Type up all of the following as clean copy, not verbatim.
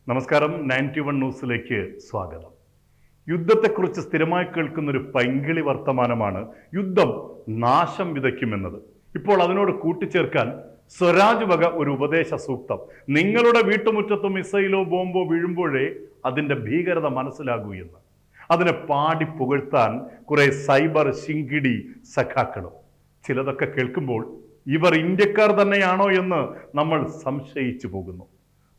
നമസ്കാരം. 91 ന്യൂസിലേക്ക് സ്വാഗതം. യുദ്ധത്തെക്കുറിച്ച് സ്ഥിരമായി കേൾക്കുന്നൊരു പൈങ്കിളി വർത്തമാനമാണ് യുദ്ധം നാശം വിതയ്ക്കുമെന്നത്. ഇപ്പോൾ അതിനോട് കൂട്ടിച്ചേർക്കാൻ സ്വരാജ് വക ഒരു ഉപദേശ സൂക്തം. നിങ്ങളുടെ വീട്ടുമുറ്റത്ത് മിസൈലോ ബോംബോ വീഴുമ്പോഴേ അതിൻ്റെ ഭീകരത മനസ്സിലാകൂ എന്ന്. അതിനെ പാടി പുകഴ്ത്താൻ കുറെ സൈബർ ശിങ്കിടി സഖാക്കളും. ചിലതൊക്കെ കേൾക്കുമ്പോൾ ഇവർ ഇന്ത്യക്കാർ തന്നെയാണോ എന്ന് നമ്മൾ സംശയിച്ചു പോകുന്നു.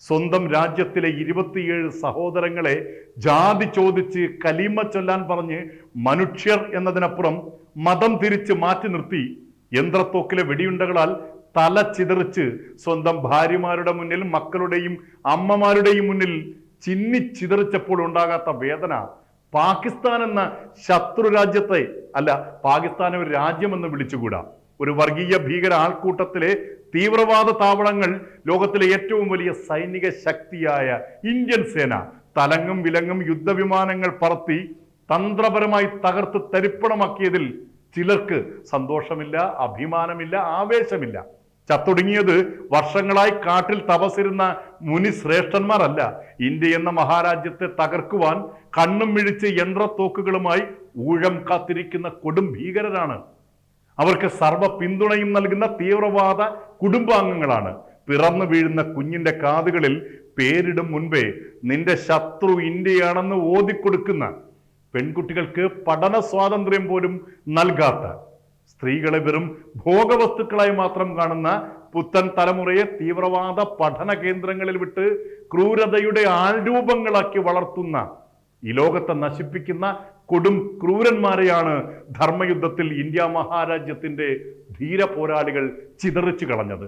സ്വന്തം രാജ്യത്തിലെ 27 സഹോദരങ്ങളെ ജാതി ചോദിച്ച് കലിമ ചൊല്ലാൻ പറഞ്ഞ് മനുഷ്യർ എന്നതിനപ്പുറം മതം തിരിച്ച് മാറ്റി നിർത്തി യന്ത്രത്തോക്കിലെ വെടിയുണ്ടകളാൽ തല ചിതറിച്ച് സ്വന്തം ഭാര്യമാരുടെ മുന്നിൽ, മക്കളുടെയും അമ്മമാരുടെയും മുന്നിൽ ചിന്നിച്ചിതറിച്ചപ്പോൾ ഉണ്ടാകാത്ത വേദന പാകിസ്ഥാൻ എന്ന ശത്രു രാജ്യത്തെ, അല്ല, പാകിസ്ഥാനെ ഒരു രാജ്യമെന്ന് വിളിച്ചുകൂടാ. ഒരു വർഗീയ ഭീകര ആൾക്കൂട്ടത്തിലെ തീവ്രവാദ താവളങ്ങൾ ലോകത്തിലെ ഏറ്റവും വലിയ സൈനിക ശക്തിയായ ഇന്ത്യൻ സേന തലങ്ങും വിലങ്ങും യുദ്ധവിമാനങ്ങൾ പറത്തി തന്ത്രപരമായി തകർത്ത് തരിപ്പണമാക്കിയതിൽ ചിലർക്ക് സന്തോഷമില്ല, അഭിമാനമില്ല, ആവേശമില്ല. ചത്തൊടുങ്ങിയത് വർഷങ്ങളായി കാട്ടിൽ തപസിരുന്ന മുനി ശ്രേഷ്ഠന്മാരല്ല. ഇന്ത്യ എന്ന മഹാരാജ്യത്തെ തകർക്കുവാൻ കണ്ണും മിഴിച്ച് യന്ത്രത്തോക്കുകളുമായി ഊഴം കാത്തിരിക്കുന്ന കൊടും ഭീകരരാണ്. അവർക്ക് സർവ്വ പിന്തുണയും നൽകുന്ന തീവ്രവാദ കുടുംബാംഗങ്ങളാണ്. പിറന്നു വീഴുന്ന കുഞ്ഞിന്റെ കാതുകളിൽ പേരിടും മുൻപേ നിന്റെ ശത്രു ഇന്ത്യയാണെന്ന് ഓതിക്കൊടുക്കുന്ന, പെൺകുട്ടികൾക്ക് പഠന സ്വാതന്ത്ര്യം പോലും നൽകാത്ത, സ്ത്രീകളെ വെറും ഭോഗവസ്തുക്കളായി മാത്രം കാണുന്ന പുത്തൻ തലമുറയെ തീവ്രവാദ പഠന കേന്ദ്രങ്ങളിൽ വിട്ട് ക്രൂരതയുടെ ആൾരൂപങ്ങളാക്കി വളർത്തുന്ന, ഈ ലോകത്തെ നശിപ്പിക്കുന്ന കൊടും ക്രൂരന്മാരെയാണ് ധർമ്മയുദ്ധത്തിൽ ഇന്ത്യ മഹാരാജ്യത്തിന്റെ ധീര പോരാളികൾ ചിതറിച്ചു കളഞ്ഞത്.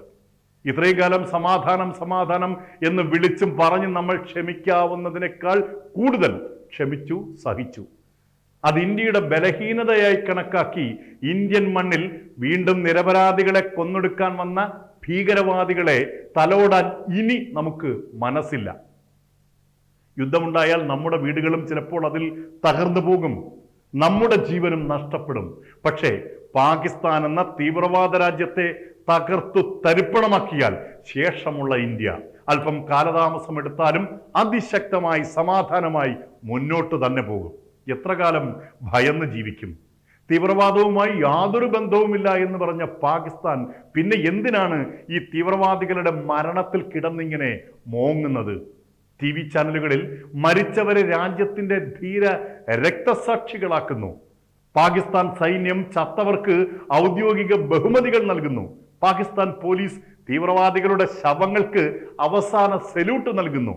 ഇത്രയും കാലം സമാധാനം സമാധാനം എന്ന് വിളിച്ചും പറഞ്ഞ് നമ്മൾ ക്ഷമിക്കാവുന്നതിനേക്കാൾ കൂടുതൽ ക്ഷമിച്ചു, സഹിച്ചു. അത് ഇന്ത്യയുടെ ബലഹീനതയായി കണക്കാക്കി ഇന്ത്യൻ മണ്ണിൽ വീണ്ടും നിരപരാധികളെ കൊന്നൊടുക്കാൻ വന്ന ഭീകരവാദികളെ തലോടാൻ ഇനി നമുക്ക് മനസ്സില്ല. യുദ്ധമുണ്ടായാൽ നമ്മുടെ വീടുകളും ചിലപ്പോൾ അതിൽ തകർന്നു പോകും, നമ്മുടെ ജീവനും നഷ്ടപ്പെടും. പക്ഷേ പാകിസ്ഥാൻ എന്ന തീവ്രവാദ രാജ്യത്തെ തകർത്തു തരിപ്പണമാക്കിയാൽ ശേഷമുള്ള ഇന്ത്യ അല്പം കാലതാമസം എടുത്താലും അതിശക്തമായി സമാധാനമായി മുന്നോട്ട് തന്നെ പോകും. എത്ര കാലം ഭയന്ന് ജീവിക്കും? തീവ്രവാദവുമായി യാതൊരു ബന്ധവുമില്ല എന്ന് പറഞ്ഞ പാകിസ്ഥാൻ പിന്നെ എന്തിനാണ് ഈ തീവ്രവാദികളുടെ മരണത്തിൽ കിടന്നിങ്ങനെ മോങ്ങുന്നത്? TV ചാനലുകളിൽ മരിച്ചവരെ രാജ്യത്തിന്റെ ധീര രക്തസാക്ഷികളാക്കുന്നു. പാകിസ്ഥാൻ സൈന്യം ചത്തവർക്ക് ഔദ്യോഗിക ബഹുമതികൾ നൽകുന്നു. പാകിസ്ഥാൻ പോലീസ് തീവ്രവാദികളുടെ ശവങ്ങൾക്ക് അവസാന സല്യൂട്ട് നൽകുന്നു.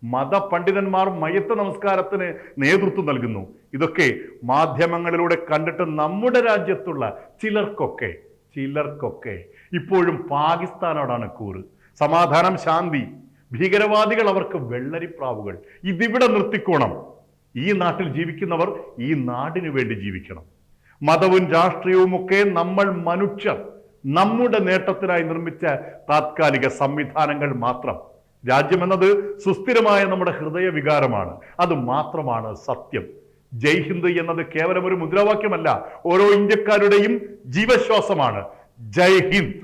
മതപണ്ഡിതന്മാർ മയ്യത്ത് നമസ്കാരത്തിന് നേതൃത്വം നൽകുന്നു. ഇതൊക്കെ മാധ്യമങ്ങളിലൂടെ കണ്ടിട്ട് നമ്മുടെ രാജ്യത്തുള്ള ചിലർക്കൊക്കെ ഇപ്പോഴും പാകിസ്ഥാനോടാണ് കൂറ്. സമാധാനം, ശാന്തി, ഭീകരവാദികൾ അവർക്ക് വെള്ളരിപ്രാവുകൾ. ഇതിവിടെ നിർത്തിക്കോണം. ഈ നാട്ടിൽ ജീവിക്കുന്നവർ ഈ നാടിനു വേണ്ടി ജീവിക്കണം. മതവും രാഷ്ട്രീയവും ഒക്കെ നമ്മൾ മനുഷ്യർ നമ്മുടെ നേട്ടത്തിനായി നിർമ്മിച്ച താത്കാലിക സംവിധാനങ്ങൾ മാത്രം. രാജ്യമെന്നത് സുസ്ഥിരമായ നമ്മുടെ ഹൃദയ വികാരമാണ്. അത് മാത്രമാണ് സത്യം. ജയ് ഹിന്ദ് എന്നത് കേവലം ഒരു മുദ്രാവാക്യമല്ല, ഓരോ ഇന്ത്യക്കാരുടെയും ജീവശ്വാസമാണ്. ജയ് ഹിന്ദ്.